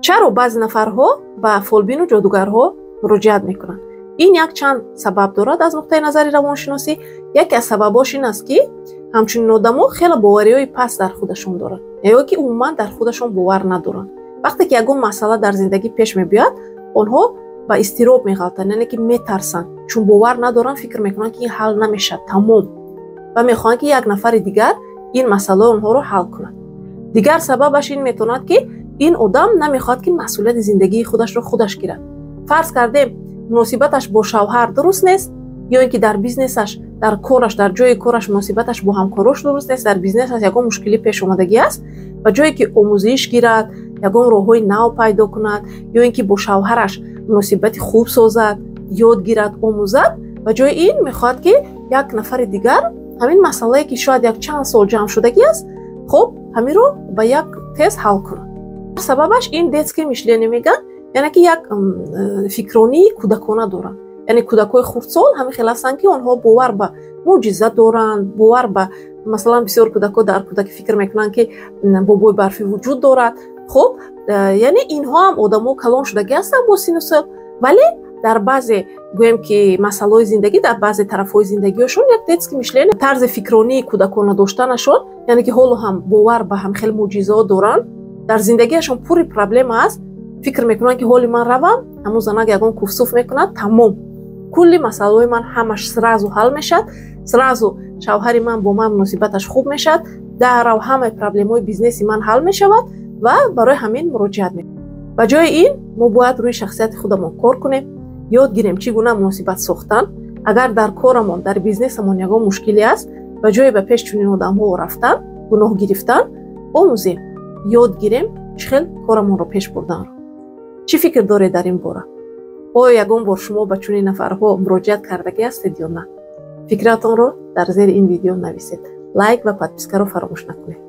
چرا بعضی نفرها به فولبین و جادوگرها مراجعت میکنن؟ این یک چند سبب دارد از نقطه نظر روانشناسی. یکی از سبباش این است که همچنین آدم‌ها خیلی باوری‌های پست در خودشون دارن یا که عموما در خودشون باور ندارن. وقتی که یگون مسئله در زندگی پیش میاد، آنها با اضطراب میغلطن، یعنی که میترسن، چون باور ندارن، فکر میکنن که این حل نمیشه تمام و میخوان که یک نفر دیگر این مسئله اونها رو حل کنه. دیگر سببش این میتواند که این آدم نمیخواد که مسئولیت زندگی خودش رو خودش گیره. فرض کردیم مناسبتش با شوهر درست نیست، یا اینکه در بیزنسش، در کارش، در جای کارش مناسبتش با همکاراش درست نیست، در بیزنسش یگان مشکلی پیش اومدگی است و جایی که آموزش گیرد، یگان راههای نو پیدا کند، یا اینکه با شوهرش مناسبت خوب سازد، یاد گیرد، آموزد و جای این میخواد که یک نفر دیگر همین مسئله که شاید یک چند سال جمع شدگی است، خب همین رو با یک تست حل کنه. سببش این детские мышления میگن، یعنی که یک فکرانی کودکانه دارن. یعنی کودکای خردسال همین خیلی هستن که آنها باور به معجزه دارن، باور به مثلا بسیار کودکا در کودکی فکر میکنن که بابای برفی وجود دارد. خب یعنی اینها هم آدم‌ها کلان شدگی هستن با سن و سال، ولی در بعضی گویم که مسائل زندگی، در بعضی طرف‌های زندگیشون یک детские мышления، طرز فکرانی کودکانه داشتنشون، یعنی که حالا هم باور به هم خیلی معجزه دارن، در زندگیشون پوری پرابلم است، فکر میکنن که حالی من روم همون زنگ یگان کوفسوف میکنه، تمام کلی مسائل من همش سرازو حل میشد، سرازو شوهر من با من مناسبتش خوب میشد، در همه پرابلم های بیزنسی من حل میشود و برای همین مراجعت میکنم. و جای این ما باید روی شخصیت خودمون کار کنیم، یاد گیریم چگونه مناسبت ساختن. اگر در کارمون، در بیزنسمون یگان مشکلی است و جای به پیش چنین آدم‌ها رفتن، گناه گرفتن، آموزیم، یاد گیریم چخیل کارمون رو پیش بردن رو. چی فکر دارید در این باره؟ آیا یگان بار شما به چنین نفرها مراجعت کردگی هستید یا نه؟ فکراتون رو در زیر این ویدیو نویسید. لایک و پادپیسکا رو فراموش نکنید.